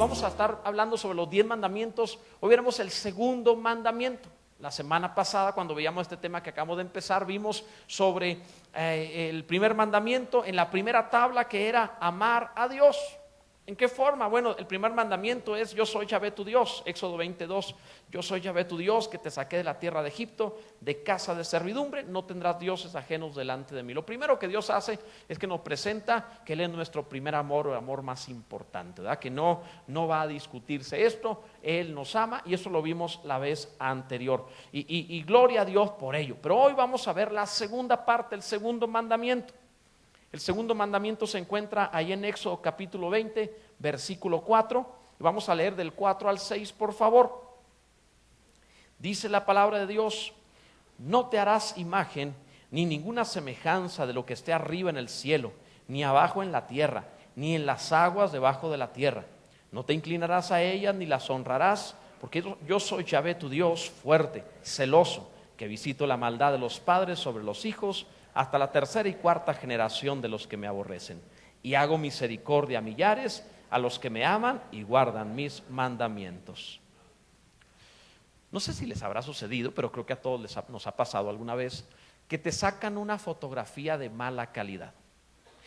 vamos a estar hablando sobre los 10 mandamientos. Hoy veremos el segundo mandamiento. La semana pasada, cuando veíamos este tema que acabamos de empezar, vimos sobre el primer mandamiento en la primera tabla, que era amar a Dios. ¿En qué forma? Bueno, el primer mandamiento es: yo soy Yahvé tu Dios, Éxodo 22. Yo soy Yahvé tu Dios, que te saqué de la tierra de Egipto, de casa de servidumbre. No tendrás dioses ajenos delante de mí. Lo primero que Dios hace es que nos presenta que Él es nuestro primer amor, o el amor más importante, ¿verdad? Que no va a discutirse esto. Él nos ama, y eso lo vimos la vez anterior, y gloria a Dios por ello. Pero hoy vamos a ver la segunda parte, el segundo mandamiento. El segundo mandamiento se encuentra ahí en Éxodo capítulo 20, versículo 4. Vamos a leer del 4 al 6, por favor. Dice la palabra de Dios: no te harás imagen ni ninguna semejanza de lo que esté arriba en el cielo, ni abajo en la tierra, ni en las aguas debajo de la tierra. No te inclinarás a ellas ni las honrarás, porque yo soy Yahvé tu Dios, fuerte, celoso, que visito la maldad de los padres sobre los hijos, hasta la tercera y cuarta generación de los que me aborrecen. Y hago misericordia a millares, a los que me aman y guardan mis mandamientos. No sé si les habrá sucedido, pero creo que a todos nos ha pasado alguna vez, que te sacan una fotografía de mala calidad.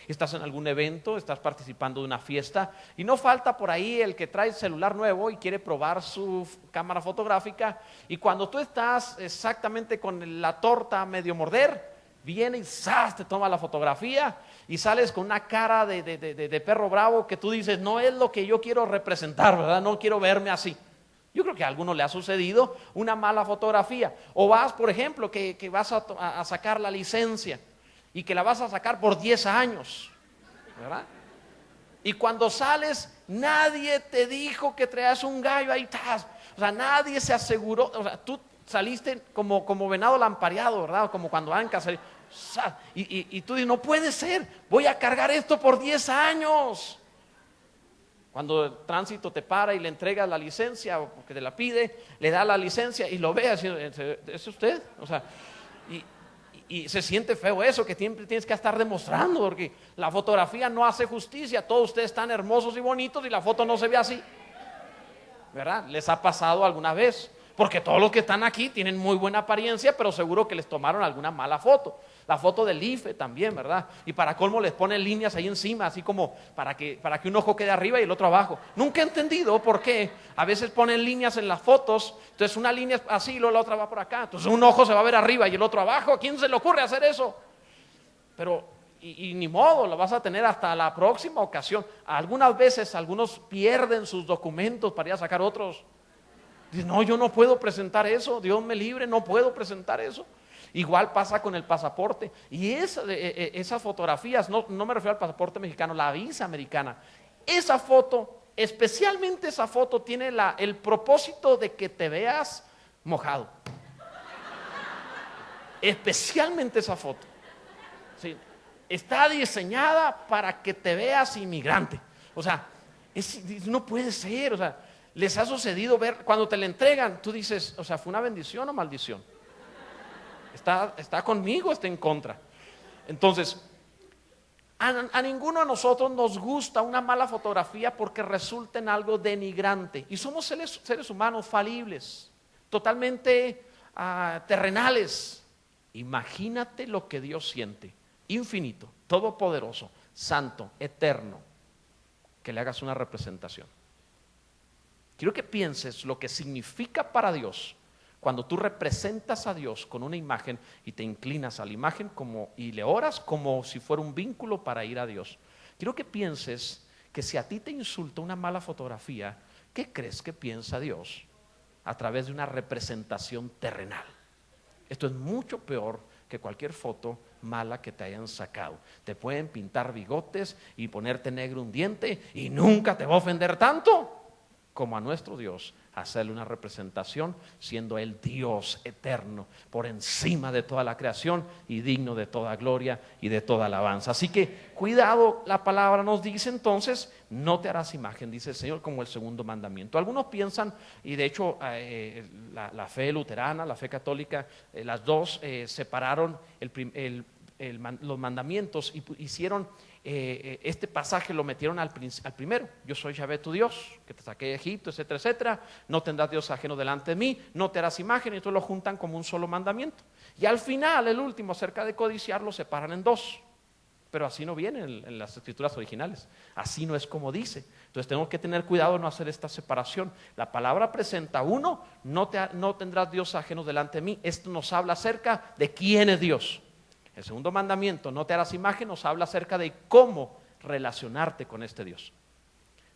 Estás en algún evento, estás participando de una fiesta, y no falta por ahí el que trae celular nuevo y quiere probar su cámara fotográfica, y cuando tú estás exactamente con la torta a medio morder, viene y ¡zas!, te toma la fotografía, y sales con una cara de perro bravo que tú dices: no es lo que yo quiero representar, ¿verdad? No quiero verme así. Yo creo que a alguno le ha sucedido una mala fotografía. O vas, por ejemplo, que vas a sacar la licencia, y que la vas a sacar por 10 años, ¿verdad? Y cuando sales, nadie te dijo que traías un gallo, ahí estás. O sea, nadie se aseguró. O sea, tú saliste como venado lampareado, ¿verdad? Como cuando van a casa. Y tú dices: no puede ser, voy a cargar esto por 10 años. Cuando el tránsito te para y le entregas la licencia, o porque te la pide, le da la licencia y lo ve así: ¿es usted? O sea, y se siente feo eso, que siempre tienes que estar demostrando, porque la fotografía no hace justicia. Todos ustedes están hermosos y bonitos y la foto no se ve así, ¿verdad? ¿Les ha pasado alguna vez? Porque todos los que están aquí tienen muy buena apariencia, pero seguro que les tomaron alguna mala foto. La foto del IFE también, ¿verdad? Y para colmo les ponen líneas ahí encima, así como para que un ojo quede arriba y el otro abajo. Nunca he entendido por qué a veces ponen líneas en las fotos. Entonces una línea es así y luego la otra va por acá. Entonces un ojo se va a ver arriba y el otro abajo. ¿A quién se le ocurre hacer eso? Pero y ni modo, lo vas a tener hasta la próxima ocasión. Algunas veces algunos pierden sus documentos para ir a sacar otros. Dicen: no, yo no puedo presentar eso, Dios me libre, no puedo presentar eso. Igual pasa con el pasaporte. Y esas fotografías, no me refiero al pasaporte mexicano, la visa americana. Esa foto, especialmente esa foto, tiene el propósito de que te veas mojado. Especialmente esa foto. Sí, está diseñada para que te veas inmigrante. O sea, no puede ser. O sea, ¿les ha sucedido ver cuando te la entregan? Tú dices: o sea, ¿fue una bendición o maldición? ¿Está conmigo o está en contra? Entonces, a ninguno de nosotros nos gusta una mala fotografía, porque resulta en algo denigrante. Y somos seres humanos falibles, totalmente terrenales. Imagínate lo que Dios siente, infinito, todopoderoso, santo, eterno, que le hagas una representación. Quiero que pienses lo que significa para Dios cuando tú representas a Dios con una imagen y te inclinas a la imagen y le oras como si fuera un vínculo para ir a Dios. Quiero que pienses que si a ti te insulta una mala fotografía, ¿qué crees que piensa Dios a través de una representación terrenal? Esto es mucho peor que cualquier foto mala que te hayan sacado. Te pueden pintar bigotes y ponerte negro un diente y nunca te va a ofender tanto como a nuestro Dios hacerle una representación, siendo Él Dios eterno, por encima de toda la creación y digno de toda gloria y de toda alabanza. Así que cuidado, la palabra nos dice entonces: no te harás imagen, dice el Señor, como el segundo mandamiento. Algunos piensan, y de hecho la fe luterana, la fe católica, las dos separaron los mandamientos y hicieron este pasaje, lo metieron al primero. Yo soy Yahvé tu Dios, que te saqué de Egipto, etcétera, etcétera. No tendrás Dios ajeno delante de mí, no te harás imagen, y entonces lo juntan como un solo mandamiento. Y al final, el último, acerca de codiciar, lo separan en dos. Pero así no viene en las escrituras originales, así no es como dice. Entonces tenemos que tener cuidado de no hacer esta separación. La palabra presenta uno, no tendrás Dios ajeno delante de mí. Esto nos habla acerca de quién es Dios. El segundo mandamiento, no te harás imagen, nos habla acerca de cómo relacionarte con este Dios.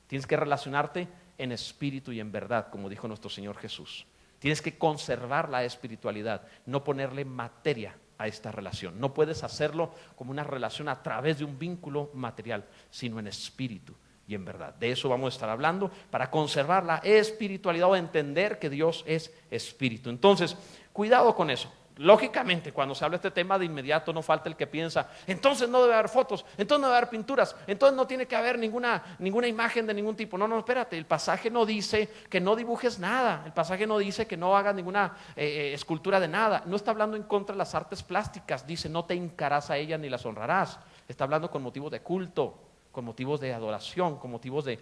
Tienes que relacionarte en espíritu y en verdad, como dijo nuestro Señor Jesús. Tienes que conservar la espiritualidad, no ponerle materia a esta relación. No puedes hacerlo como una relación a través de un vínculo material, sino en espíritu y en verdad. De eso vamos a estar hablando para conservar la espiritualidad o entender que Dios es espíritu. Entonces, cuidado con eso. Lógicamente, cuando se habla de este tema, de inmediato no falta el que piensa, entonces no debe haber fotos, entonces no debe haber pinturas, entonces no tiene que haber ninguna imagen de ningún tipo. No, espérate, el pasaje no dice que no dibujes nada, el pasaje no dice que no hagas ninguna escultura de nada. No está hablando en contra de las artes plásticas, dice no te hincarás a ellas ni las honrarás. Está hablando con motivos de culto, con motivos de adoración, con motivos de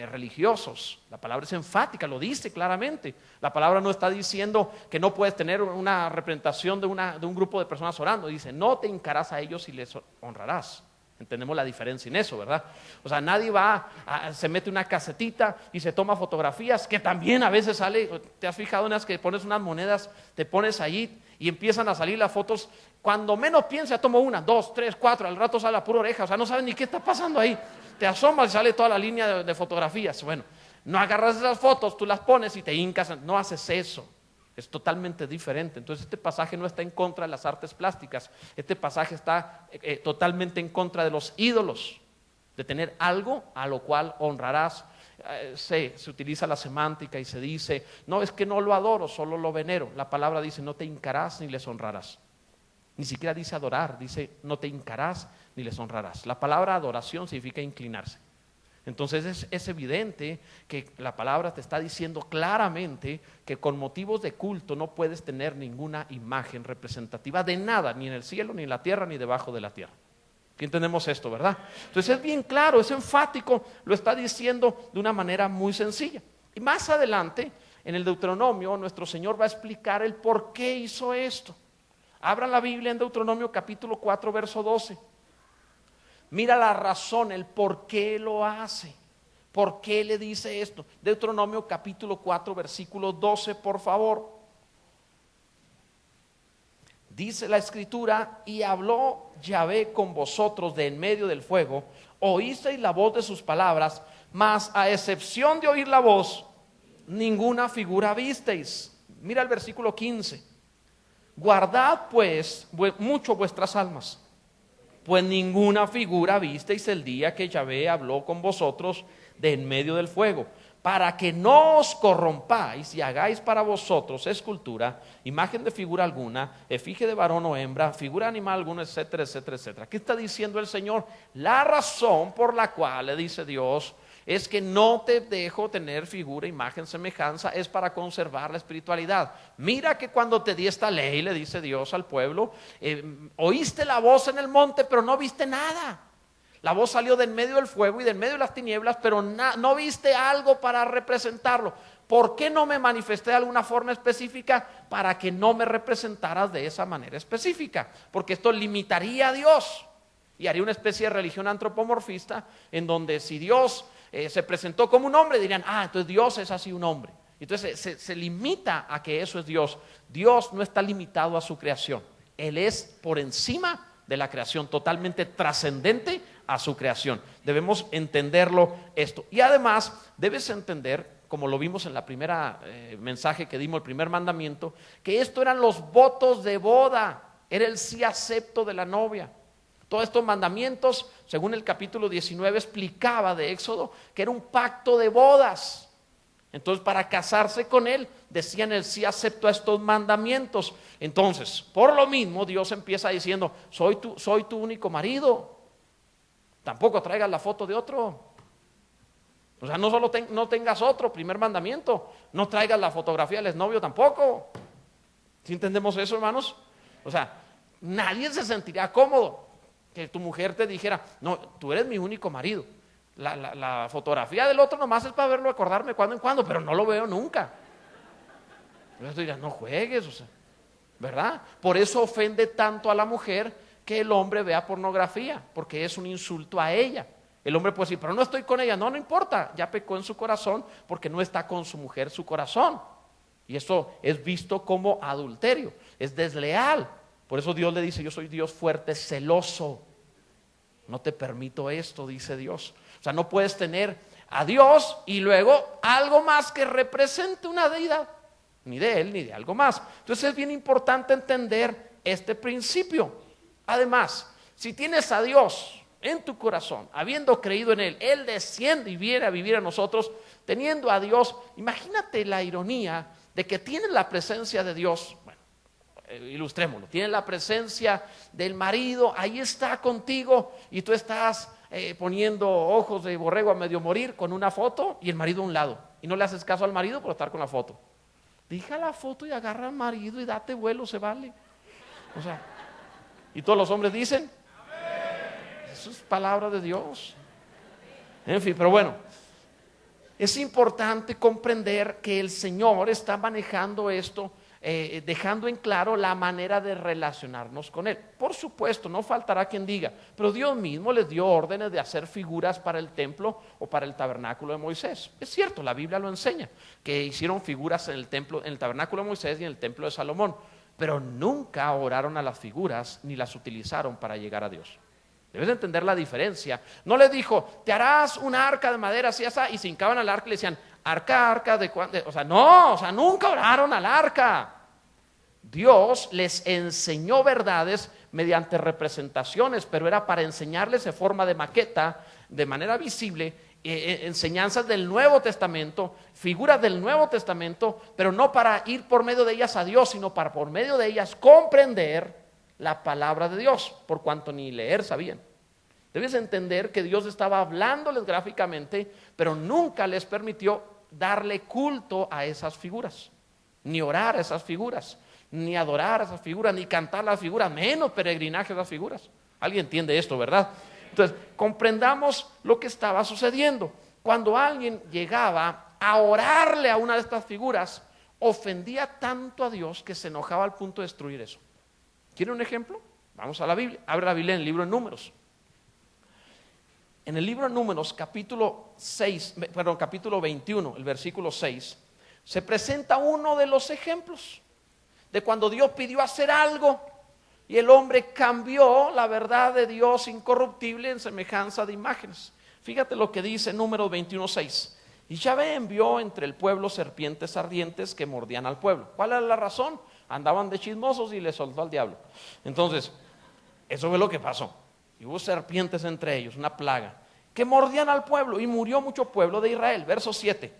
religiosos. La palabra es enfática, lo dice claramente. La palabra no está diciendo que no puedes tener una representación de un grupo de personas orando. Dice, no te hincarás a ellos y les honrarás. Entendemos la diferencia en eso, ¿verdad? O sea, nadie se mete una casetita y se toma fotografías, que también a veces sale. ¿Te has fijado en las que pones unas monedas, te pones allí y empiezan a salir las fotos? Cuando menos piensa, tomo una, dos, tres, cuatro, al rato sale la pura oreja, o sea, no sabes ni qué está pasando ahí. Te asomas y sale toda la línea de fotografías. Bueno, no agarras esas fotos, tú las pones y te hincas, no haces eso. Es totalmente diferente. Entonces este pasaje no está en contra de las artes plásticas. Este pasaje está totalmente en contra de los ídolos, de tener algo a lo cual honrarás. Se utiliza la semántica y se dice, no, es que no lo adoro, solo lo venero. La palabra dice, no te hincarás ni les honrarás. Ni siquiera dice adorar, dice, no te hincarás ni les honrarás. La palabra adoración significa inclinarse. Entonces es evidente que la palabra te está diciendo claramente que con motivos de culto no puedes tener ninguna imagen representativa de nada, ni en el cielo, ni en la tierra, ni debajo de la tierra. ¿Qué entendemos esto, verdad? Entonces es bien claro, es enfático, lo está diciendo de una manera muy sencilla. Y más adelante, en el Deuteronomio, nuestro Señor va a explicar el por qué hizo esto. Abran la Biblia en Deuteronomio capítulo 4, verso 12. Mira la razón, el por qué lo hace. ¿Por qué le dice esto? Deuteronomio capítulo 4, versículo 12, por favor. Dice la escritura, y habló Yahvé con vosotros de en medio del fuego, oísteis la voz de sus palabras, mas a excepción de oír la voz, ninguna figura visteis. Mira el versículo 15. Guardad pues mucho vuestras almas, pues ninguna figura visteis el día que Yahvé habló con vosotros de en medio del fuego, para que no os corrompáis y hagáis para vosotros escultura, imagen de figura alguna, efigie de varón o hembra, figura animal alguna, etcétera, etcétera, etcétera. ¿Qué está diciendo el Señor? La razón por la cual, le dice Dios, es que no te dejo tener figura, imagen, semejanza, es para conservar la espiritualidad. Mira que cuando te di esta ley, le dice Dios al pueblo, oíste la voz en el monte, pero no viste nada. La voz salió de en medio del fuego y de en medio de las tinieblas, pero no viste algo para representarlo. ¿Por qué no me manifesté de alguna forma específica? Para que no me representaras de esa manera específica, porque esto limitaría a Dios y haría una especie de religión antropomorfista, en donde si Dios se presentó como un hombre, dirían, entonces Dios es así un hombre. Entonces se limita a que eso es Dios. Dios no está limitado a su creación. Él es por encima de la creación, totalmente trascendente a su creación. Debemos entenderlo esto. Y además debes entender, como lo vimos en la primera mensaje que dimos, el primer mandamiento, que esto eran los votos de boda, era el sí acepto de la novia. Todos estos mandamientos, según el capítulo 19, explicaba de Éxodo que era un pacto de bodas. Entonces, para casarse con él, decían el sí acepto a estos mandamientos. Entonces, por lo mismo, Dios empieza diciendo, soy tu único marido. Tampoco traigas la foto de otro. O sea, no solo no tengas otro, primer mandamiento. No traigas la fotografía del exnovio tampoco. ¿Sí entendemos eso, hermanos? O sea, nadie se sentiría cómodo que tu mujer te dijera, no, tú eres mi único marido. La fotografía del otro nomás es para verlo, acordarme cuando en cuando, pero no lo veo nunca. Entonces dirás, no juegues, o sea, ¿verdad? Por eso ofende tanto a la mujer que el hombre vea pornografía, porque es un insulto a ella. El hombre puede decir, pero no estoy con ella. No, no importa, ya pecó en su corazón porque no está con su mujer su corazón. Y eso es visto como adulterio, es desleal. Por eso Dios le dice, yo soy Dios fuerte, celoso. No te permito esto, dice Dios. O sea, no puedes tener a Dios y luego algo más que represente una deidad, ni de Él ni de algo más. Entonces es bien importante entender este principio. Además, si tienes a Dios en tu corazón, habiendo creído en Él, Él desciende y viene a vivir a nosotros, teniendo a Dios. Imagínate la ironía de que tienes la presencia de Dios. Bueno, ilustrémoslo, tienes la presencia del marido, ahí está contigo y tú estás poniendo ojos de borrego a medio morir con una foto y el marido a un lado, y no le haces caso al marido por estar con la foto. Deja la foto y agarra al marido y date vuelo, se vale. O sea, y todos los hombres dicen, eso es palabra de Dios. En fin, pero bueno, es importante comprender que el Señor está manejando esto, dejando en claro la manera de relacionarnos con Él. Por supuesto, no faltará quien diga, pero Dios mismo les dio órdenes de hacer figuras para el templo o para el tabernáculo de Moisés. Es cierto, la Biblia lo enseña, que hicieron figuras en el templo, en el tabernáculo de Moisés y en el templo de Salomón, pero nunca oraron a las figuras ni las utilizaron para llegar a Dios. Debes entender la diferencia. No le dijo, te harás una arca de madera así, así, y se hincaban al arca y le decían, arca de cuánto. O sea, no, o sea, nunca oraron al arca. Dios les enseñó verdades mediante representaciones, pero era para enseñarles de forma de maqueta, de manera visible, enseñanzas del Nuevo Testamento, figuras del Nuevo Testamento, pero no para ir por medio de ellas a Dios, sino para por medio de ellas comprender la palabra de Dios, por cuanto ni leer sabían. Debes entender que Dios estaba hablándoles gráficamente, pero nunca les permitió darle culto a esas figuras, ni orar a esas figuras, ni adorar a esas figuras, ni cantar las figuras, menos peregrinaje a las figuras. ¿Alguien entiende esto, verdad? Entonces, comprendamos lo que estaba sucediendo. Cuando alguien llegaba a orarle a una de estas figuras, ofendía tanto a Dios que se enojaba al punto de destruir eso. ¿Quiere un ejemplo? Vamos a la Biblia. Abre la Biblia en el libro de Números. En el libro de Números, capítulo 21, el versículo 6, se presenta uno de los ejemplos de cuando Dios pidió hacer algo y el hombre cambió la verdad de Dios incorruptible en semejanza de imágenes. Fíjate lo que dice Números 21:6. Y Yahvé envió entre el pueblo serpientes ardientes que mordían al pueblo. ¿Cuál era la razón? Andaban de chismosos y le soltó al diablo. Entonces, eso fue lo que pasó. Y hubo serpientes entre ellos, una plaga, que mordían al pueblo, y murió mucho pueblo de Israel. Verso 7.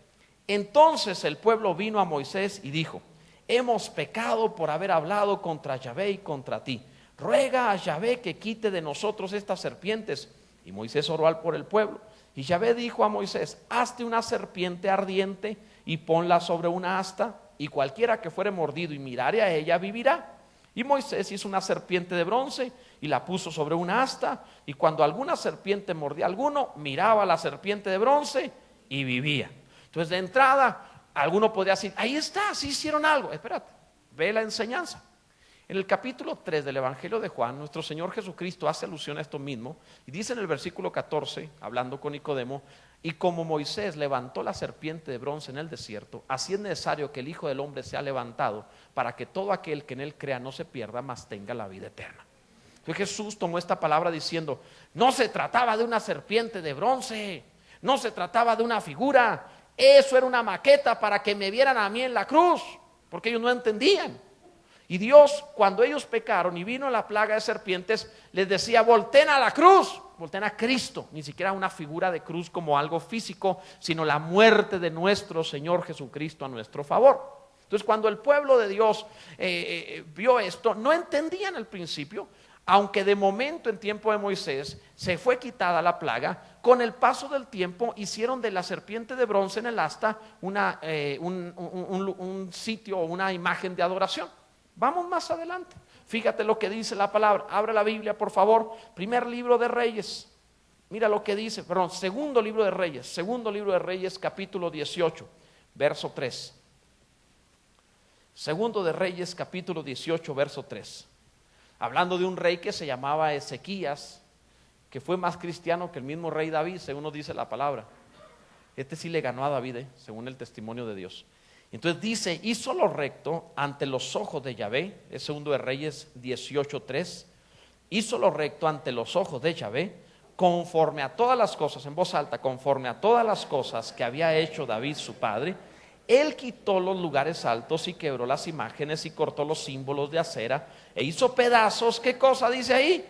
Entonces el pueblo vino a Moisés y dijo, hemos pecado por haber hablado contra Yahvé y contra ti. Ruega a Yahvé que quite de nosotros estas serpientes. Y Moisés oró por el pueblo. Y Yahvé dijo a Moisés, hazte una serpiente ardiente y ponla sobre una asta, y cualquiera que fuere mordido y mirare a ella vivirá. Y Moisés hizo una serpiente de bronce y la puso sobre una asta, y cuando alguna serpiente mordía a alguno, miraba a la serpiente de bronce y vivía. Entonces, de entrada, alguno podría decir, ahí está, sí hicieron algo. Espérate, ve la enseñanza. En el capítulo 3 del Evangelio de Juan, nuestro Señor Jesucristo hace alusión a esto mismo y dice en el versículo 14, hablando con Nicodemo, y como Moisés levantó la serpiente de bronce en el desierto, así es necesario que el Hijo del Hombre sea levantado para que todo aquel que en él crea no se pierda, mas tenga la vida eterna. Entonces Jesús tomó esta palabra diciendo, no se trataba de una serpiente de bronce, no se trataba de una figura, eso era una maqueta para que me vieran a mí en la cruz, porque ellos no entendían. Y Dios, cuando ellos pecaron y vino la plaga de serpientes, les decía, volteen a la cruz, volteen a Cristo, ni siquiera una figura de cruz como algo físico, sino la muerte de nuestro Señor Jesucristo a nuestro favor. Entonces, cuando el pueblo de Dios vio esto, no entendían al principio, aunque de momento en tiempo de Moisés se fue quitada la plaga, con el paso del tiempo hicieron de la serpiente de bronce en el asta un sitio o una imagen de adoración. Vamos más adelante. Fíjate lo que dice la palabra. Abre la Biblia, por favor. Primer libro de Reyes. Mira lo que dice, perdón, segundo libro de Reyes, capítulo 18, verso 3. Segundo de Reyes, capítulo 18, verso 3. Hablando de un rey que se llamaba Ezequías, que fue más cristiano que el mismo rey David, según nos dice la palabra. Este sí le ganó a David, según el testimonio de Dios. Entonces dice, hizo lo recto ante los ojos de Yahvé, es segundo de Reyes 18:3, hizo lo recto ante los ojos de Yahvé, conforme a todas las cosas, en voz alta, conforme a todas las cosas que había hecho David su padre. Él quitó los lugares altos y quebró las imágenes y cortó los símbolos de acera e hizo pedazos. ¿Qué cosa dice ahí?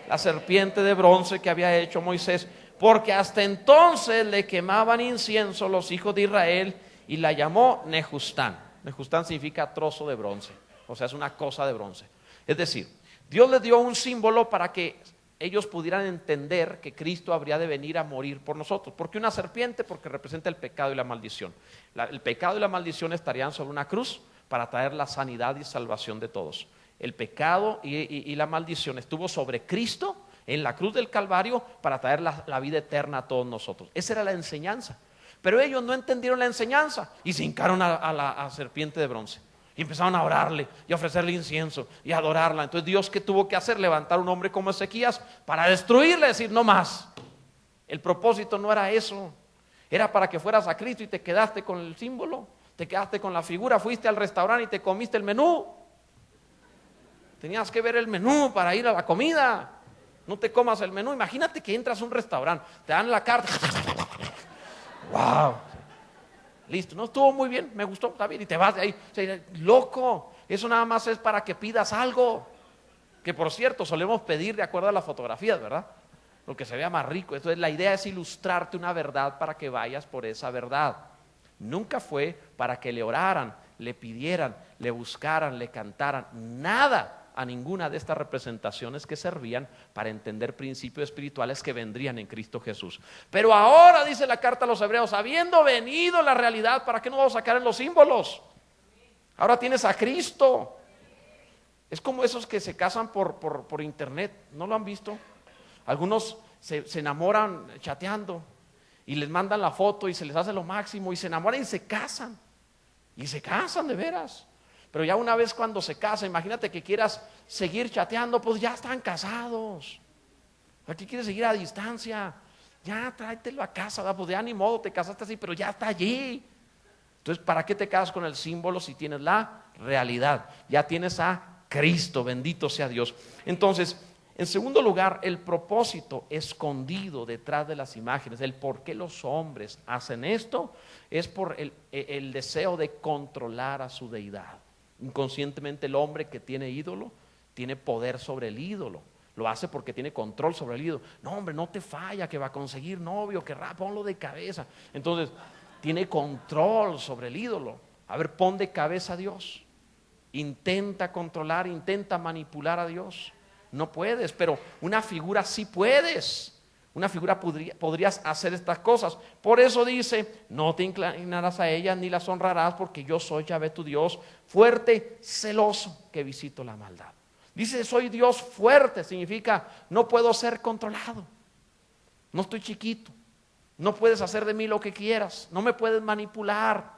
La serpiente de bronce que había hecho Moisés, porque hasta entonces le quemaban incienso los hijos de Israel, y la llamó Nehustán. Nehustán significa trozo de bronce, o sea, es una cosa de bronce. Es decir, Dios les dio un símbolo para que ellos pudieran entender que Cristo habría de venir a morir por nosotros. ¿Por qué una serpiente? Porque representa el pecado y la maldición. El pecado y la maldición estarían sobre una cruz para traer la sanidad y salvación de todos. El pecado y la maldición estuvo sobre Cristo en la cruz del Calvario para traer la vida eterna a todos nosotros. Esa era la enseñanza. Pero ellos no entendieron la enseñanza y se hincaron a la serpiente de bronce. Y empezaron a orarle y a ofrecerle incienso y a adorarla. Entonces Dios, ¿qué tuvo que hacer? Levantar un hombre como Ezequías para destruirle, decir no más. El propósito no era eso. Era para que fueras a Cristo y te quedaste con el símbolo, te quedaste con la figura, fuiste al restaurante y te comiste el menú. Tenías que ver el menú para ir a la comida. No te comas el menú. Imagínate que entras a un restaurante, te dan la carta. ¡Wow! Listo, no estuvo muy bien, me gustó, está bien, y te vas de ahí. O sea, loco, eso nada más es para que pidas algo. Que por cierto, solemos pedir de acuerdo a las fotografías, ¿verdad? Lo que se vea más rico. Entonces la idea es ilustrarte una verdad para que vayas por esa verdad. Nunca fue para que le oraran, le pidieran, le buscaran, le cantaran, nada a ninguna de estas representaciones que servían para entender principios espirituales que vendrían en Cristo Jesús. Pero ahora, dice la carta a los hebreos, habiendo venido la realidad, ¿para qué nos vamos a sacar en los símbolos? Ahora tienes a Cristo. Es como esos que se casan por internet, ¿no lo han visto? Algunos se enamoran chateando y les mandan la foto y se les hace lo máximo y se enamoran y se casan. Y se casan de veras. Pero ya una vez cuando se casan, imagínate que quieras seguir chateando, pues ya están casados. Aquí quieres seguir a distancia, ya tráetelo a casa, ¿verdad? Pues ya ni modo, te casaste así, pero ya está allí. Entonces, ¿para qué te casas con el símbolo si tienes la realidad? Ya tienes a Cristo, bendito sea Dios. Entonces, en segundo lugar, el propósito escondido detrás de las imágenes, el por qué los hombres hacen esto, es por el deseo de controlar a su deidad. Inconscientemente el hombre que tiene ídolo tiene poder sobre el ídolo. Lo hace porque tiene control sobre el ídolo. No, hombre, no te falla que va a conseguir novio, que ponlo de cabeza. Entonces, tiene control sobre el ídolo. A ver, pon de cabeza a Dios. Intenta controlar, intenta manipular a Dios. No puedes, pero una figura sí puedes. Una figura podrías hacer estas cosas. Por eso dice, no te inclinarás a ellas ni las honrarás, porque yo soy Yahvé tu Dios, fuerte, celoso, que visito la maldad. Dice, soy Dios fuerte, significa no puedo ser controlado. No estoy chiquito. No puedes hacer de mí lo que quieras. No me puedes manipular.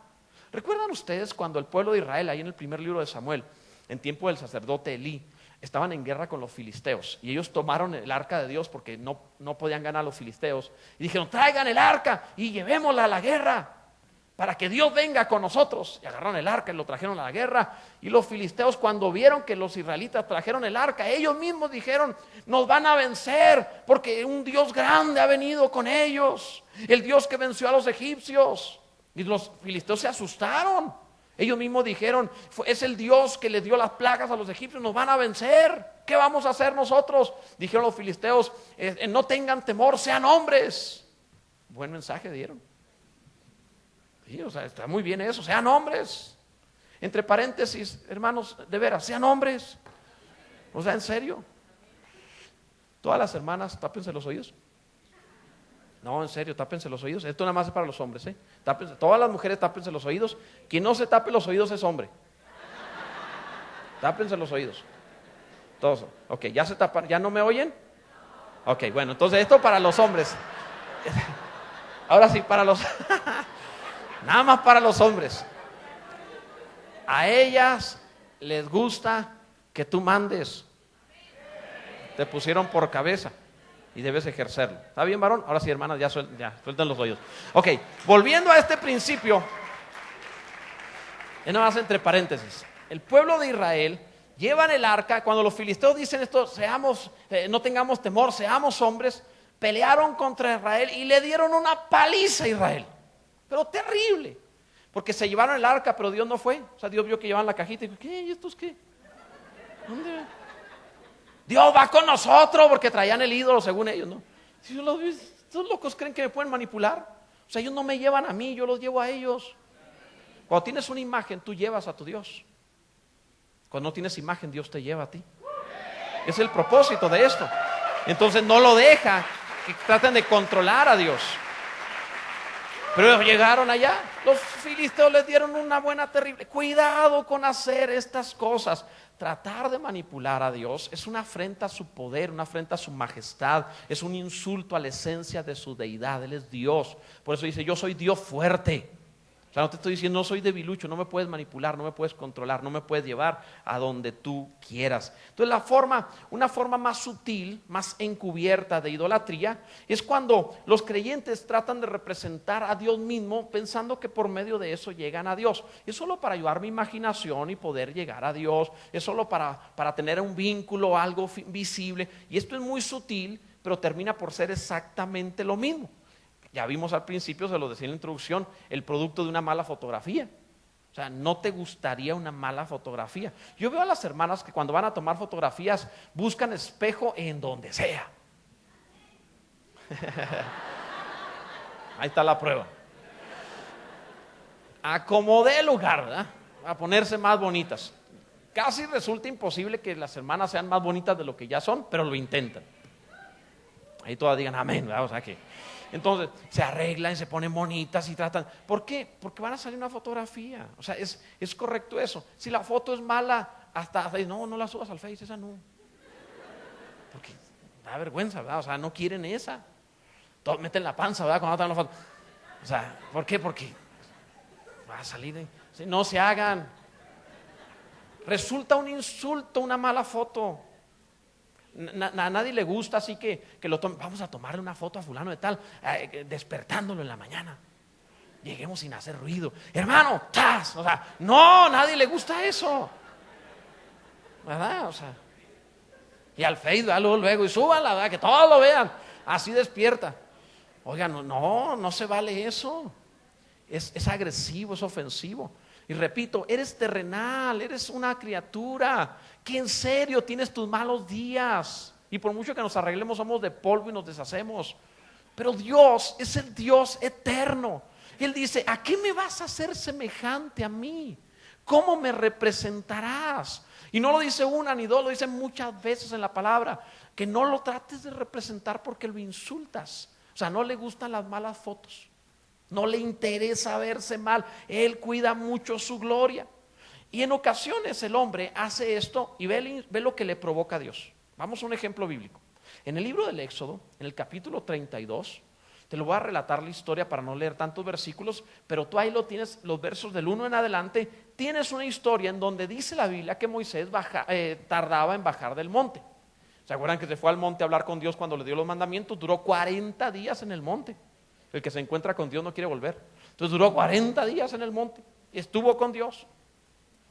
¿Recuerdan ustedes cuando el pueblo de Israel, ahí en el primer libro de Samuel, en tiempo del sacerdote Elí, estaban en guerra con los filisteos y ellos tomaron el arca de Dios porque no podían ganar a los filisteos y dijeron, traigan el arca y llevémosla a la guerra para que Dios venga con nosotros? Y agarraron el arca y lo trajeron a la guerra, y los filisteos, cuando vieron que los israelitas trajeron el arca, ellos mismos dijeron, nos van a vencer porque un Dios grande ha venido con ellos, el Dios que venció a los egipcios. Y los filisteos se asustaron. Ellos mismos dijeron, es el Dios que les dio las plagas a los egipcios, nos van a vencer, ¿qué vamos a hacer nosotros? Dijeron los filisteos, no tengan temor, sean hombres. Buen mensaje dieron. Sí, o sea, está muy bien eso, sean hombres. Entre paréntesis, hermanos, de veras, sean hombres. O sea, en serio. Todas las hermanas, tápense los oídos. No, en serio, tápense los oídos. Esto nada más es para los hombres, ¿eh? Tápense, todas las mujeres tápense los oídos. Quien no se tape los oídos es hombre. Tápense los oídos. Todos, ok, ¿ya se tapan? ¿Ya no me oyen? Ok, bueno, entonces esto para los hombres. Ahora sí, para los... Nada más para los hombres. A ellas les gusta que tú mandes. Te pusieron por cabeza y debes ejercerlo. ¿Está bien, varón? Ahora sí, hermanas, ya suelten los oídos. Ok, volviendo a este principio, es nada más entre paréntesis. El pueblo de Israel llevan el arca. Cuando los filisteos dicen esto, no tengamos temor, seamos hombres, pelearon contra Israel y le dieron una paliza a Israel. Pero terrible. Porque se llevaron el arca, pero Dios no fue. O sea, Dios vio que llevaban la cajita y dijo, ¿qué? ¿Y estos qué? ¿Dónde? Dios va con nosotros, porque traían el ídolo según ellos, ¿no? Si yo los vi, estos locos creen que me pueden manipular. O sea, ellos no me llevan a mí, yo los llevo a ellos. Cuando tienes una imagen, tú llevas a tu Dios. Cuando no tienes imagen, Dios te lleva a ti. Es el propósito de esto. Entonces no lo deja que traten de controlar a Dios. Pero llegaron allá, los filisteos les dieron una buena terrible. Cuidado con hacer estas cosas. Tratar de manipular a Dios es una afrenta a su poder, una afrenta a su majestad, es un insulto a la esencia de su deidad. Él es Dios. Por eso dice, yo soy Dios fuerte. O sea, no te estoy diciendo, no soy debilucho, no me puedes manipular, no me puedes controlar, no me puedes llevar a donde tú quieras. Entonces una forma más sutil, más encubierta de idolatría es cuando los creyentes tratan de representar a Dios mismo pensando que por medio de eso llegan a Dios. Es solo para ayudar mi imaginación y poder llegar a Dios, es solo para tener un vínculo, algo visible. Y esto es muy sutil, pero termina por ser exactamente lo mismo. Ya vimos al principio, se lo decía en la introducción, el producto de una mala fotografía. O sea, no te gustaría una mala fotografía. Yo veo a las hermanas que cuando van a tomar fotografías buscan espejo en donde sea. Ahí está la prueba. Acomodé el lugar, ¿verdad? A ponerse más bonitas. Casi resulta imposible que las hermanas sean más bonitas de lo que ya son, pero lo intentan. Ahí todas digan amén, ¿verdad? O sea que... Entonces se arreglan, se ponen bonitas y tratan. ¿Por qué? Porque van a salir una fotografía. O sea, es correcto eso. Si la foto es mala, hasta no la subas al Face, esa no. Porque da vergüenza, ¿verdad? O sea, no quieren esa. Todos meten la panza, ¿verdad? Cuando están la foto. O sea, ¿por qué? Porque va a salir. No se hagan. Resulta un insulto una mala foto. A nadie le gusta así que lo tome. Vamos a tomarle una foto a fulano de tal, despertándolo en la mañana. Lleguemos sin hacer ruido. Hermano, ¡tas! O sea, no, a nadie le gusta eso. ¿Verdad? O sea, y al Facebook, luego, y súbanla, ¿verdad? Que todos lo vean. Así despierta. Oigan, no se vale eso. Es agresivo, es ofensivo. Y repito, eres terrenal, eres una criatura que en serio tienes tus malos días. Y por mucho que nos arreglemos, somos de polvo y nos deshacemos. Pero Dios es el Dios eterno. Él dice, ¿a qué me vas a hacer semejante a mí? ¿Cómo me representarás? Y no lo dice una ni dos, lo dice muchas veces en la palabra. Que no lo trates de representar porque lo insultas. O sea, no le gustan las malas fotos. No le interesa verse mal. Él cuida mucho su gloria. Y en ocasiones el hombre hace esto y ve lo que le provoca a Dios. Vamos a un ejemplo bíblico. En el libro del Éxodo, en el capítulo 32, te lo voy a relatar la historia para no leer tantos versículos, pero tú ahí lo tienes, los versos del 1 en adelante. Tienes una historia en donde dice la Biblia que Moisés tardaba en bajar del monte. ¿Se acuerdan que se fue al monte a hablar con Dios cuando le dio los mandamientos? Duró 40 días en el monte. El que se encuentra con Dios no quiere volver. Entonces duró 40 días en el monte. Estuvo con Dios.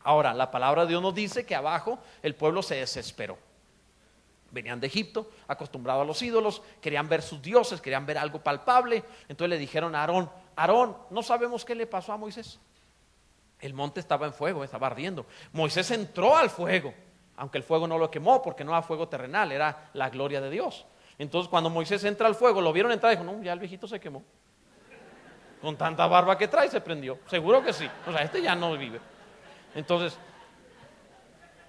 Ahora, la palabra de Dios nos dice que abajo el pueblo se desesperó. Venían de Egipto, acostumbrados a los ídolos, querían ver sus dioses, querían ver algo palpable. Entonces le dijeron a Aarón, Aarón, no sabemos qué le pasó a Moisés. El monte estaba en fuego, estaba ardiendo. Moisés entró al fuego, aunque el fuego no lo quemó porque no era fuego terrenal, era la gloria de Dios. Entonces cuando Moisés entra al fuego, lo vieron entrar y dijo, no, ya el viejito se quemó. Con tanta barba que trae se prendió, seguro que sí. O sea, este ya no vive. Entonces,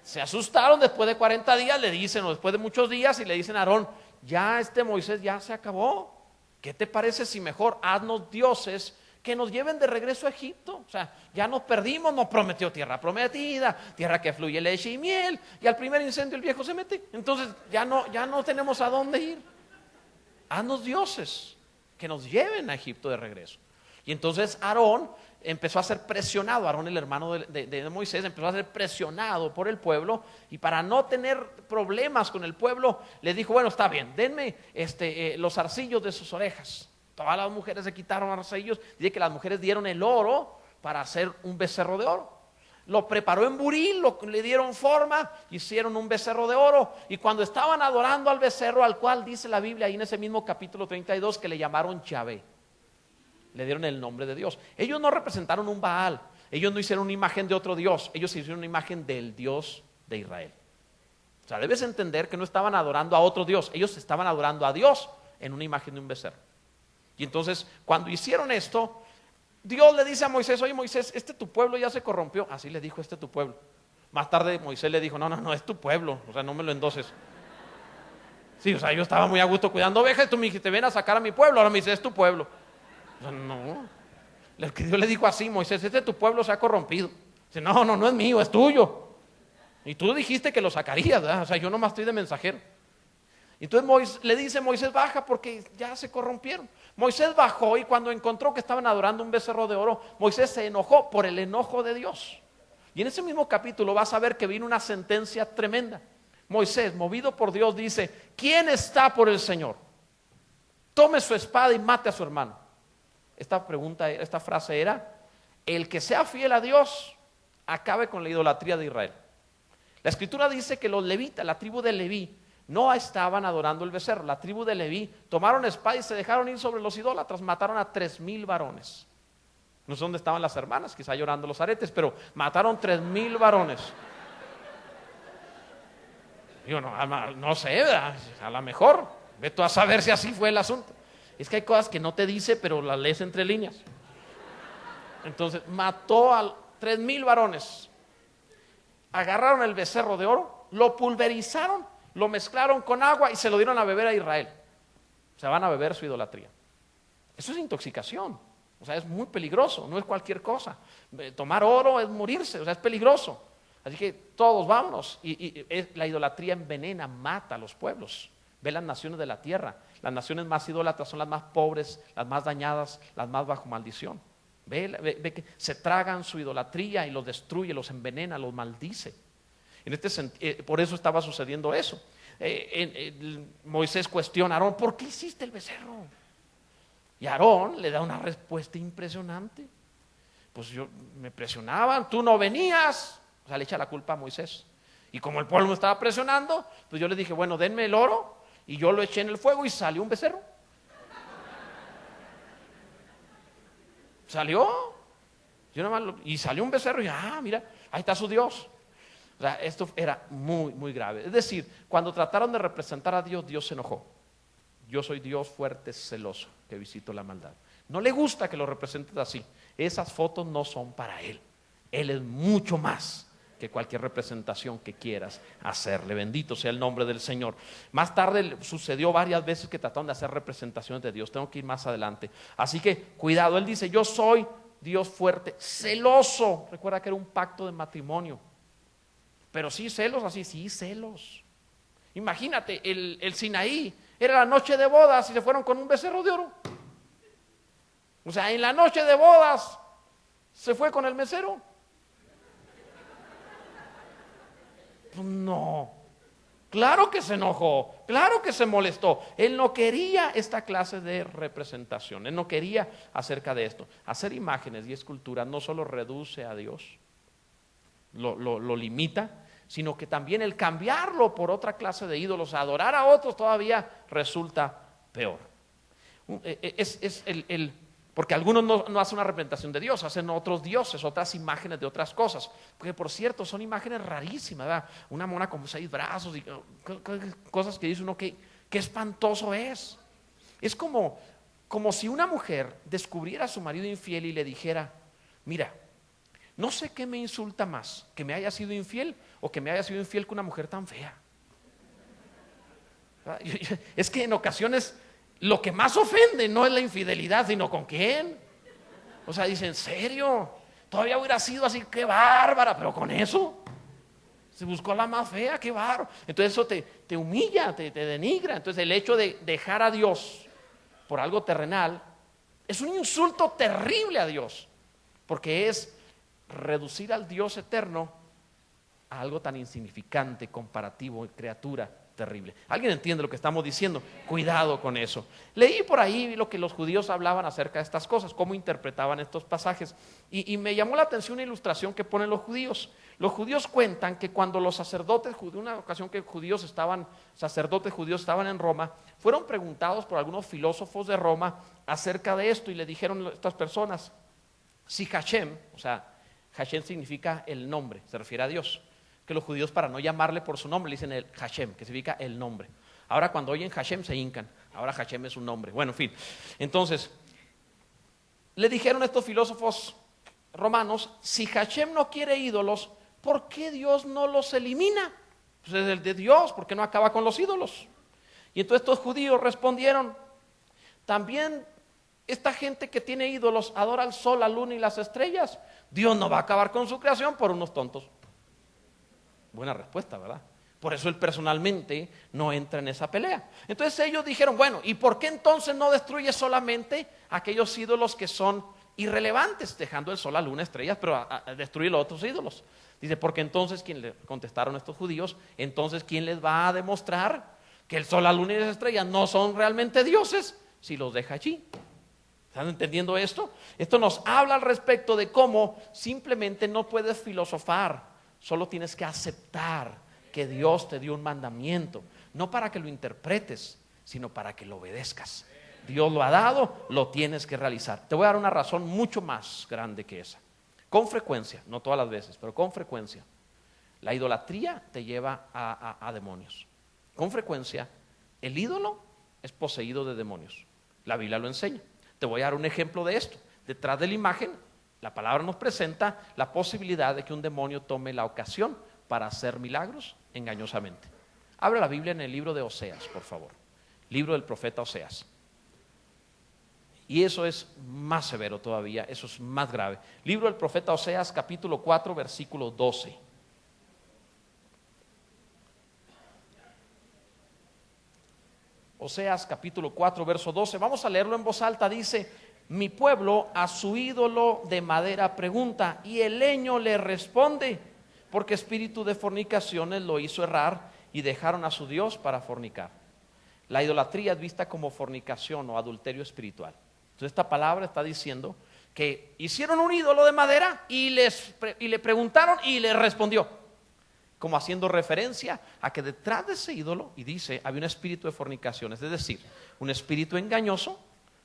se asustaron después de 40 días, le dicen, o después de muchos días, y le dicen a Aarón, ya Moisés ya se acabó. ¿Qué te parece si mejor haznos dioses que nos lleven de regreso a Egipto. O sea, ya nos perdimos, nos prometió tierra prometida, tierra que fluye leche y miel, y al primer incendio el viejo se mete. Entonces ya no tenemos a dónde ir. Haznos dioses que nos lleven a Egipto de regreso. Y entonces Aarón empezó a ser presionado, Aarón el hermano de Moisés, empezó a ser presionado por el pueblo, y para no tener problemas con el pueblo, le dijo, bueno, está bien, denme los arcillos de sus orejas. Todas las mujeres se quitaron arcillos, dice que las mujeres dieron el oro para hacer un becerro de oro. Lo preparó en buril, le dieron forma, hicieron un becerro de oro, y cuando estaban adorando al becerro, al cual dice la Biblia ahí en ese mismo capítulo 32 que le llamaron Yahvé, le dieron el nombre de Dios. Ellos no representaron un Baal, ellos no hicieron una imagen de otro Dios, ellos hicieron una imagen del Dios de Israel. O sea, debes entender que no estaban adorando a otro Dios, ellos estaban adorando a Dios en una imagen de un becerro. Y entonces, cuando hicieron esto, Dios le dice a Moisés, oye Moisés, tu pueblo ya se corrompió. Así le dijo, tu pueblo. Más tarde Moisés le dijo, no, es tu pueblo, o sea, no me lo endoses. Sí, o sea, yo estaba muy a gusto cuidando ovejas, y tú me dijiste, ven a sacar a mi pueblo, ahora me dices, es tu pueblo. O sea, no, el que Dios le dijo así, Moisés, tu pueblo se ha corrompido. Dice, no es mío, es tuyo. Y tú dijiste que lo sacarías, ¿verdad? O sea, yo nomás estoy de mensajero. Entonces le dice Moisés, baja porque ya se corrompieron. Moisés bajó, y cuando encontró que estaban adorando un becerro de oro, Moisés se enojó por el enojo de Dios. Y en ese mismo capítulo vas a ver que vino una sentencia tremenda. Moisés, movido por Dios, dice, ¿quién está por el Señor? Tome su espada y mate a su hermano. Esta frase era, el que sea fiel a Dios, acabe con la idolatría de Israel. La escritura dice que los levitas, la tribu de Leví, no estaban adorando el becerro. La tribu de Leví tomaron espada y se dejaron ir sobre los idólatras. Mataron a 3,000 varones. No sé dónde estaban las hermanas, quizá llorando los aretes, pero mataron 3,000 varones. Yo no sé, a lo mejor, ve tú a saber si así fue el asunto. Es que hay cosas que no te dice, pero las lees entre líneas. Entonces mató a 3,000 varones. Agarraron el becerro de oro, lo pulverizaron, lo mezclaron con agua y se lo dieron a beber a Israel. Se van a beber su idolatría. Eso es intoxicación. O sea, es muy peligroso, no es cualquier cosa. Tomar oro es morirse, o sea, es peligroso. Así que todos vámonos. La idolatría envenena, mata a los pueblos. Ve las naciones de la tierra. Las naciones más idólatras son las más pobres, las más dañadas, las más bajo maldición. Ve que se tragan su idolatría y los destruye, los envenena, los maldice. Por eso estaba sucediendo eso. Moisés cuestiona a Aarón, ¿por qué hiciste el becerro? Y Aarón le da una respuesta impresionante. Pues me presionaban, tú no venías. O sea, le echa la culpa a Moisés. Y como el pueblo me estaba presionando, pues yo le dije, bueno, denme el oro. Y yo lo eché en el fuego y salió un becerro. Salió. Y salió un becerro y mira, ahí está su Dios. O sea, esto era muy, muy grave. Es decir, cuando trataron de representar a Dios, Dios se enojó. Yo soy Dios fuerte, celoso, que visito la maldad. No le gusta que lo representes así. Esas fotos no son para Él. Él es mucho más que cualquier representación que quieras hacerle. Bendito sea el nombre del Señor. Más tarde sucedió varias veces que trataron de hacer representaciones de Dios. Tengo que ir más adelante. Así que cuidado, Él dice, yo soy Dios fuerte, celoso. Recuerda que era un pacto de matrimonio. Pero sí, celos así, sí, celos. Imagínate, el Sinaí, era la noche de bodas y se fueron con un becerro de oro. O sea, en la noche de bodas se fue con el mesero. Pues no, claro que se enojó, claro que se molestó. Él no quería esta clase de representación, él no quería acerca de esto. Hacer imágenes y esculturas no solo reduce a Dios, lo limita, sino que también el cambiarlo por otra clase de ídolos, adorar a otros todavía resulta peor. Porque algunos no hacen una representación de Dios, hacen otros dioses, otras imágenes de otras cosas. Porque por cierto, son imágenes rarísimas, ¿verdad? Una mona con 6 brazos y cosas que dice uno que espantoso es. Es como si una mujer descubriera a su marido infiel y le dijera, mira, no sé qué me insulta más, que me haya sido infiel o que me haya sido infiel con una mujer tan fea. Es que en ocasiones lo que más ofende no es la infidelidad, sino con quién. O sea, dice, ¿en serio? Todavía hubiera sido así, qué bárbara, pero con eso se buscó la más fea, qué bárbaro. Entonces eso te humilla, te denigra. Entonces el hecho de dejar a Dios por algo terrenal es un insulto terrible a Dios, porque es reducir al Dios eterno a algo tan insignificante, comparativo, criatura terrible. ¿Alguien entiende lo que estamos diciendo? Cuidado con eso. Leí por ahí lo que los judíos hablaban acerca de estas cosas, cómo interpretaban estos pasajes, y me llamó la atención una ilustración que ponen los judíos. Los judíos cuentan que cuando los sacerdotes, una ocasión que sacerdotes judíos estaban en Roma, fueron preguntados por algunos filósofos de Roma acerca de esto, y le dijeron a estas personas, si Hashem, o sea, Hashem significa el nombre, se refiere a Dios, que los judíos, para no llamarle por su nombre, le dicen el Hashem, que significa el nombre. Ahora cuando oyen Hashem se hincan, ahora Hashem es un nombre. Bueno, en fin, entonces le dijeron a estos filósofos romanos, si Hashem no quiere ídolos, ¿por qué Dios no los elimina? Pues es el de Dios, ¿por qué no acaba con los ídolos? Y entonces estos judíos respondieron, también esta gente que tiene ídolos adora al sol, la luna y las estrellas. Dios no va a acabar con su creación por unos tontos. Buena respuesta, ¿verdad? Por eso él personalmente no entra en esa pelea. Entonces ellos dijeron, bueno, ¿y por qué entonces no destruye solamente aquellos ídolos que son irrelevantes, dejando el sol, la luna, estrellas, pero destruye los otros ídolos? Dice, porque entonces, ¿quién le contestaron estos judíos? Entonces, ¿quién les va a demostrar que el sol, la luna y las estrellas no son realmente dioses si los deja allí? ¿Están entendiendo esto? Esto nos habla al respecto de cómo simplemente no puedes filosofar. Solo tienes que aceptar que Dios te dio un mandamiento, no para que lo interpretes, sino para que lo obedezcas. Dios lo ha dado, lo tienes que realizar. Te voy a dar una razón mucho más grande que esa. Con frecuencia, no todas las veces, pero con frecuencia, la idolatría te lleva a demonios. Con frecuencia, el ídolo es poseído de demonios. La Biblia lo enseña. Te voy a dar un ejemplo de esto. Detrás de la imagen, la palabra nos presenta la posibilidad de que un demonio tome la ocasión para hacer milagros engañosamente. Abre la Biblia en el libro de Oseas, por favor. Libro del profeta Oseas. Y eso es más severo todavía, eso es más grave. Libro del profeta Oseas, capítulo 4, versículo 12. Oseas, capítulo 4, verso 12. Vamos a leerlo en voz alta. Dice, mi pueblo a su ídolo de madera pregunta, y el leño le responde, porque espíritu de fornicaciones lo hizo errar, y dejaron a su Dios para fornicar. La idolatría es vista como fornicación o adulterio espiritual. Entonces esta palabra está diciendo que hicieron un ídolo de madera y le preguntaron y le respondió, como haciendo referencia a que detrás de ese ídolo, y dice, había un espíritu de fornicaciones, es decir, un espíritu engañoso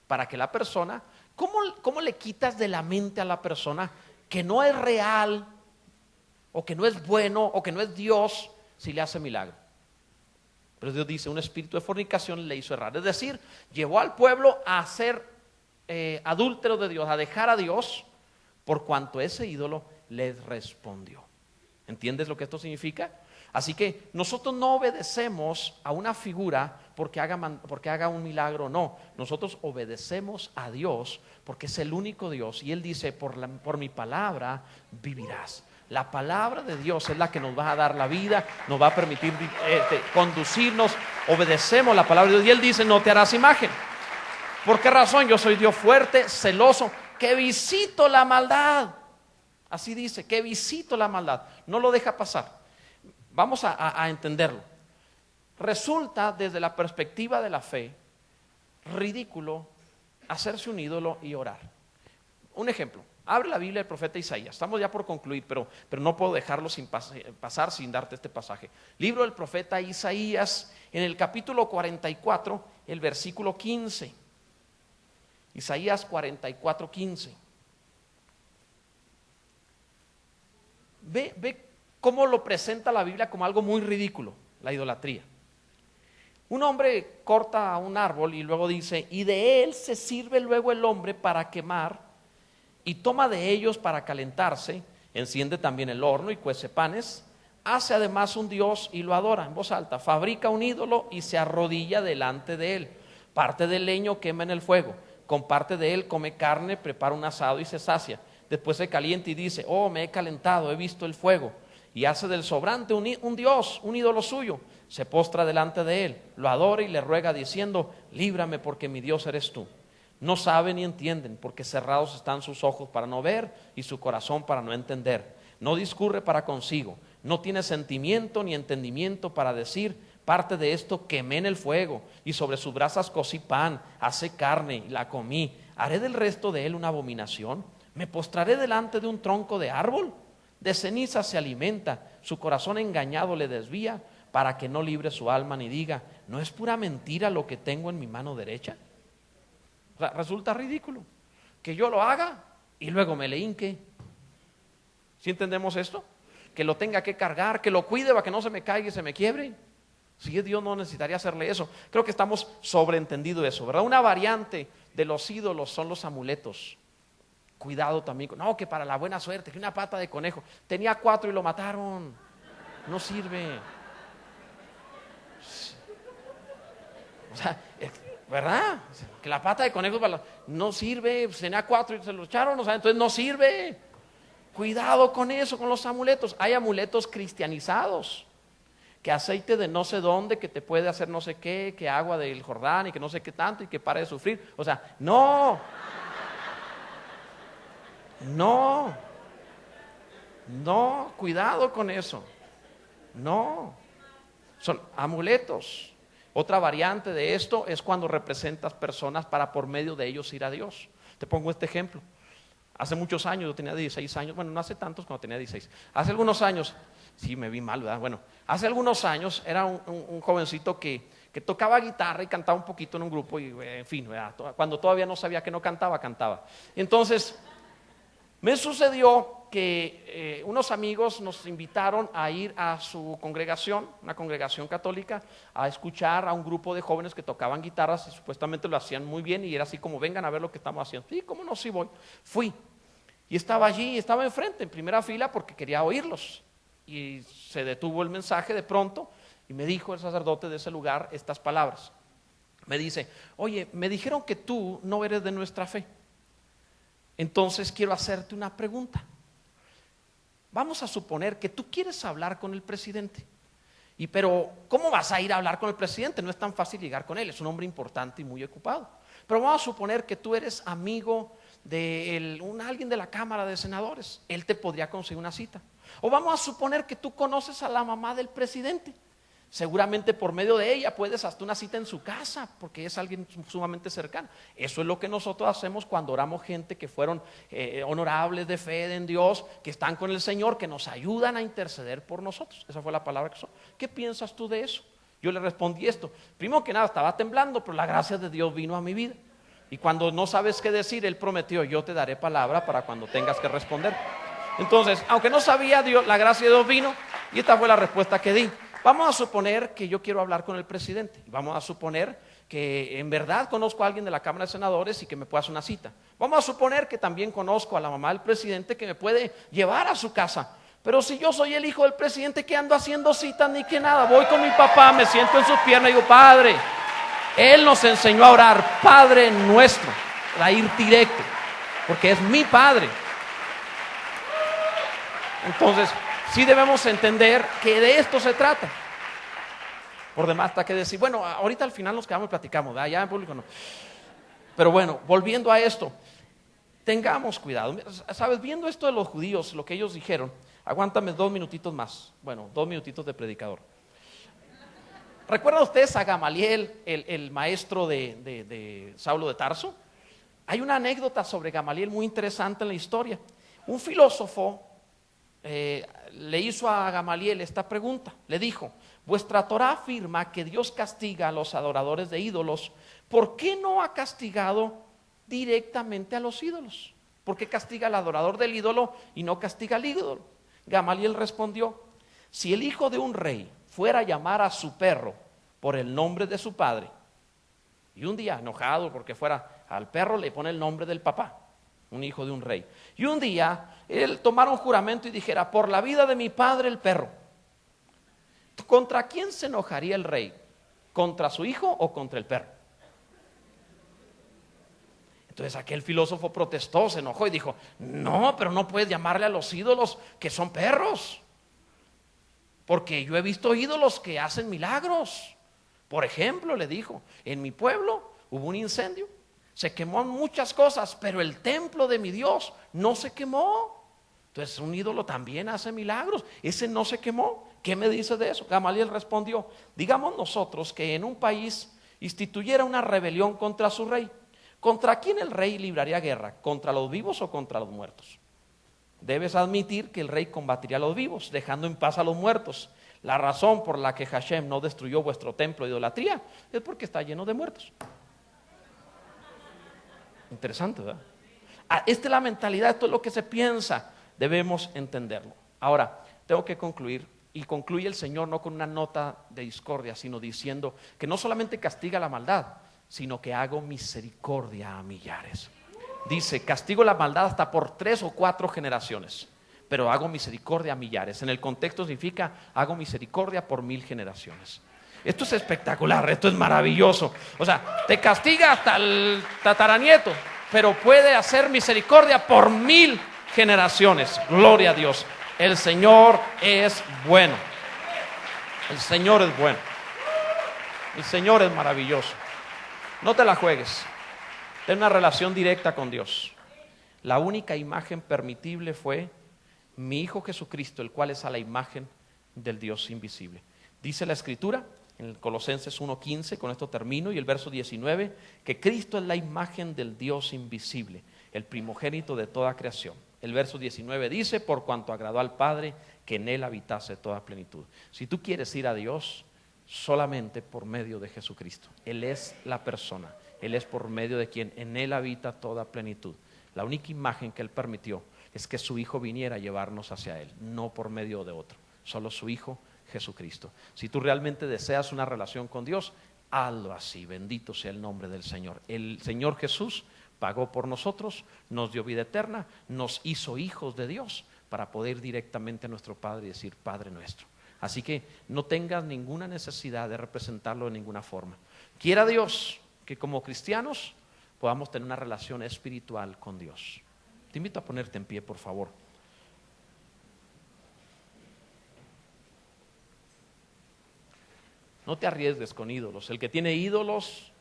para que la persona, ¿cómo le quitas de la mente a la persona que no es real o que no es bueno o que no es Dios si le hace milagro? Pero Dios dice, un espíritu de fornicación le hizo errar, es decir, llevó al pueblo a ser adúltero de Dios, a dejar a Dios, por cuanto ese ídolo les respondió. ¿Entiendes lo que esto significa? Así que nosotros no obedecemos a una figura porque haga un milagro, no. Nosotros obedecemos a Dios porque es el único Dios, y Él dice, por mi palabra vivirás. La palabra de Dios es la que nos va a dar la vida, nos va a permitir conducirnos. Obedecemos la palabra de Dios, y Él dice, no te harás imagen. ¿Por qué razón? Yo soy Dios fuerte, celoso, que visito la maldad. Así dice, que visito la maldad. No lo deja pasar. Vamos a entenderlo. Resulta, desde la perspectiva de la fe, ridículo hacerse un ídolo y orar. Un ejemplo. Abre la Biblia del profeta Isaías. Estamos ya por concluir, pero no puedo dejarlo sin pasar sin darte este pasaje. Libro del profeta Isaías, en el capítulo 44, el versículo 15. Isaías 44, 15. Ve cómo lo presenta la Biblia como algo muy ridículo, la idolatría. Un hombre corta un árbol y luego dice, y de él se sirve luego el hombre para quemar, y toma de ellos para calentarse, enciende también el horno y cuece panes, hace además un dios y lo adora, en voz alta, fabrica un ídolo y se arrodilla delante de él, parte del leño quema en el fuego, Con parte de él come carne, prepara un asado y se sacia. Después se calienta y dice, oh, me he calentado, he visto el fuego. Y hace del sobrante un dios, un ídolo suyo. Se postra delante de él, lo adora y le ruega diciendo, líbrame porque mi Dios eres tú. No saben ni entienden, porque cerrados están sus ojos para no ver y su corazón para no entender. No discurre para consigo, no tiene sentimiento ni entendimiento para decir, parte de esto quemé en el fuego y sobre sus brasas cocí pan, hace carne y la comí. ¿Haré del resto de él una abominación? ¿Me postraré delante de un tronco de árbol? De ceniza se alimenta, su corazón engañado le desvía, para que no libre su alma ni diga, ¿no es pura mentira lo que tengo en mi mano derecha? O sea, resulta ridículo que yo lo haga y luego me le hinque. ¿Sí entendemos esto? Que lo tenga que cargar, que lo cuide para que no se me caiga y se me quiebre. Si es Dios, no necesitaría hacerle eso. Creo que estamos sobreentendido eso, ¿verdad? Una variante de los ídolos son los amuletos. Cuidado también, no, que para la buena suerte, que una pata de conejo. Tenía 4 y lo mataron. No sirve. O sea, ¿verdad? Que la pata de conejo no sirve, pues tenía 4 y se lo echaron, o sea, entonces no sirve. Cuidado con eso, con los amuletos. Hay amuletos cristianizados, que aceite de no sé dónde, que te puede hacer no sé qué, que agua del Jordán y que no sé qué tanto y que pare de sufrir. O sea, no, cuidado con eso. No, son amuletos. Otra variante de esto es cuando representas personas para por medio de ellos ir a Dios. Te pongo este ejemplo. Hace muchos años, yo tenía 16 años, bueno, no hace tantos cuando tenía 16. Hace algunos años, sí me vi mal, ¿verdad? Bueno, hace algunos años era un jovencito que tocaba guitarra y cantaba un poquito en un grupo y en fin, ¿verdad? Cuando todavía no sabía que no cantaba, cantaba. Entonces, me sucedió que unos amigos nos invitaron a ir a su congregación, una congregación católica, a escuchar a un grupo de jóvenes que tocaban guitarras y supuestamente lo hacían muy bien y era así como vengan a ver lo que estamos haciendo. Sí, cómo no, sí voy. Fui y estaba allí, estaba enfrente, en primera fila porque quería oírlos y se detuvo el mensaje de pronto y me dijo el sacerdote de ese lugar estas palabras. Me dice, oye, me dijeron que tú no eres de nuestra fe. Entonces quiero hacerte una pregunta. Vamos a suponer que tú quieres hablar con el presidente. Pero ¿cómo vas a ir a hablar con el presidente? No es tan fácil llegar con él, es un hombre importante y muy ocupado. Pero vamos a suponer que tú eres amigo de alguien de la Cámara de Senadores. Él te podría conseguir una cita. O vamos a suponer que tú conoces a la mamá del presidente. Seguramente por medio de ella puedes hasta una cita en su casa, porque es alguien sumamente cercano. Eso es lo que nosotros hacemos cuando oramos gente que fueron honorables de fe en Dios, que están con el Señor, que nos ayudan a interceder por nosotros. Esa fue la palabra que usó. ¿Qué piensas tú de eso? Yo le respondí esto. Primero que nada estaba temblando, pero la gracia de Dios vino a mi vida. Y cuando no sabes qué decir, Él prometió, yo te daré palabra para cuando tengas que responder. Entonces, aunque no sabía Dios, la gracia de Dios vino y esta fue la respuesta que di. Vamos a suponer que yo quiero hablar con el presidente. Vamos a suponer que en verdad conozco a alguien de la Cámara de Senadores y que me pueda hacer una cita. Vamos a suponer que también conozco a la mamá del presidente que me puede llevar a su casa. Pero si yo soy el hijo del presidente, ¿qué ando haciendo citas ni que nada? Voy con mi papá, me siento en sus piernas y digo, Padre, Él nos enseñó a orar, Padre nuestro, a ir directo, porque es mi Padre. Entonces, sí debemos entender que de esto se trata. Por demás está que decir, bueno, ahorita al final nos quedamos y platicamos, ¿verdad? Ya en público no. Pero bueno, volviendo a esto, tengamos cuidado. Sabes, viendo esto de los judíos, lo que ellos dijeron, aguántame 2 minutitos más. Bueno, 2 minutitos de predicador. ¿Recuerdan ustedes a Gamaliel, el maestro de Saulo de Tarso? Hay una anécdota sobre Gamaliel muy interesante en la historia. Un filósofo le hizo a Gamaliel esta pregunta. Le dijo, vuestra Torá afirma que Dios castiga a los adoradores de ídolos. ¿Por qué no ha castigado directamente a los ídolos? ¿Por qué castiga al adorador del ídolo y no castiga al ídolo? Gamaliel respondió, si el hijo de un rey fuera a llamar a su perro por el nombre de su padre, y un día enojado porque fuera al perro le pone el nombre del papá, un hijo de un rey, y un día él tomara un juramento y dijera, por la vida de mi padre el perro, ¿contra quién se enojaría el rey? ¿Contra su hijo o contra el perro? Entonces aquel filósofo protestó, se enojó y dijo: no, pero no puedes llamarle a los ídolos que son perros, porque yo he visto ídolos que hacen milagros. Por ejemplo, le dijo, en mi pueblo hubo un incendio, se quemó muchas cosas, pero el templo de mi Dios no se quemó. Entonces un ídolo también hace milagros, ese no se quemó. ¿Qué me dice de eso? Gamaliel respondió: digamos nosotros que en un país instituyera una rebelión contra su rey, ¿contra quién el rey libraría guerra? ¿Contra los vivos o contra los muertos? Debes admitir que el rey combatiría a los vivos, dejando en paz a los muertos. La razón por la que Hashem no destruyó vuestro templo de idolatría es porque está lleno de muertos. Interesante, ¿verdad? Esta es la mentalidad, esto es lo que se piensa. Debemos entenderlo. Ahora, tengo que concluir, y concluye el Señor no con una nota de discordia, sino diciendo que no solamente castiga la maldad, sino que hago misericordia a millares. Dice: castigo la maldad hasta por 3 o 4 generaciones, pero hago misericordia a millares. En el contexto significa: hago misericordia por 1000 generaciones. Esto es espectacular, esto es maravilloso. O sea, te castiga hasta el tataranieto, pero puede hacer misericordia por 1000 generaciones. Gloria a Dios. El Señor es bueno. El Señor es bueno. El Señor es maravilloso. No te la juegues. Ten una relación directa con Dios. La única imagen permitible fue mi Hijo Jesucristo, el cual es a la imagen del Dios invisible. Dice la Escritura en Colosenses 1:15, con esto termino, y el verso 19, que Cristo es la imagen del Dios invisible, el primogénito de toda creación. El verso 19 dice: por cuanto agradó al Padre que en Él habitase toda plenitud. Si tú quieres ir a Dios, solamente por medio de Jesucristo. Él es la persona, Él es por medio de quien en Él habita toda plenitud. La única imagen que Él permitió es que su Hijo viniera a llevarnos hacia Él, no por medio de otro, solo su Hijo Jesucristo. Si tú realmente deseas una relación con Dios, hazlo así. Bendito sea el nombre del Señor. El Señor Jesús pagó por nosotros, nos dio vida eterna, nos hizo hijos de Dios para poder ir directamente a nuestro Padre y decir: Padre nuestro. Así que no tengas ninguna necesidad de representarlo de ninguna forma. Quiera Dios que como cristianos podamos tener una relación espiritual con Dios. Te invito a ponerte en pie, por favor. No te arriesgues con ídolos. El que tiene ídolos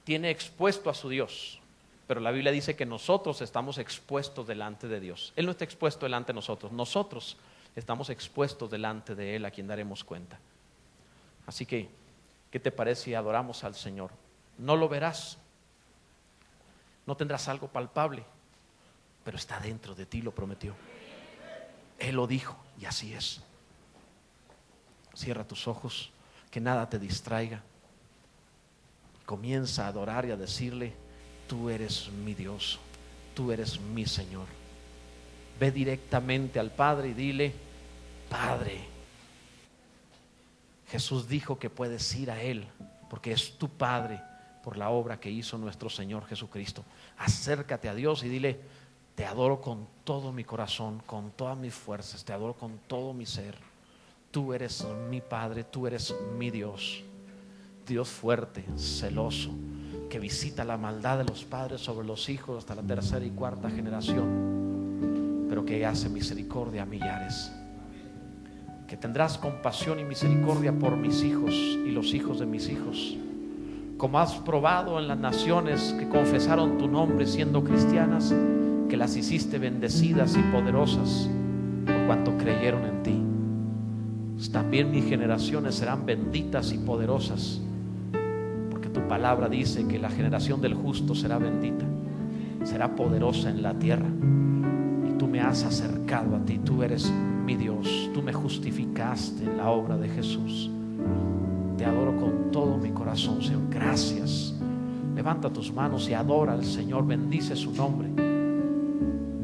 tiene expuesto a su Dios. Pero la Biblia dice que nosotros estamos expuestos delante de Dios. Él no está expuesto delante de nosotros. Nosotros estamos expuestos delante de Él, a quien daremos cuenta. Así que, ¿qué te parece si adoramos al Señor? No lo verás, no tendrás algo palpable, pero está dentro de ti, lo prometió. Él lo dijo y así es. Cierra tus ojos, que nada te distraiga. Comienza a adorar y a decirle: tú eres mi Dios, tú eres mi Señor. Ve directamente al Padre y dile: Padre. Jesús dijo que puedes ir a Él porque es tu Padre por la obra que hizo nuestro Señor Jesucristo. Acércate a Dios y dile: te adoro con todo mi corazón, con todas mis fuerzas, te adoro con todo mi ser. Tú eres mi Padre, tú eres mi Dios. Dios fuerte, celoso, que visita la maldad de los padres sobre los hijos hasta la 3ª y 4ª generación, pero que hace misericordia a millares. Que tendrás compasión y misericordia por mis hijos y los hijos de mis hijos, como has probado en las naciones que confesaron tu nombre siendo cristianas, que las hiciste bendecidas y poderosas por cuanto creyeron en ti. También mis generaciones serán benditas y poderosas, porque tu palabra dice que la generación del justo será bendita, será poderosa en la tierra. Y tú me has acercado a ti, tú eres mi Dios, tú me justificaste en la obra de Jesús. Te adoro con todo mi corazón, Señor. Gracias. Levanta tus manos y adora al Señor, bendice su nombre.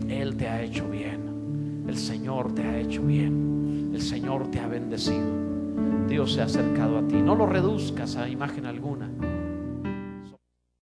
Él te ha hecho bien, el Señor te ha hecho bien, el Señor te ha bendecido. Dios se ha acercado a ti. No lo reduzcas a imagen alguna.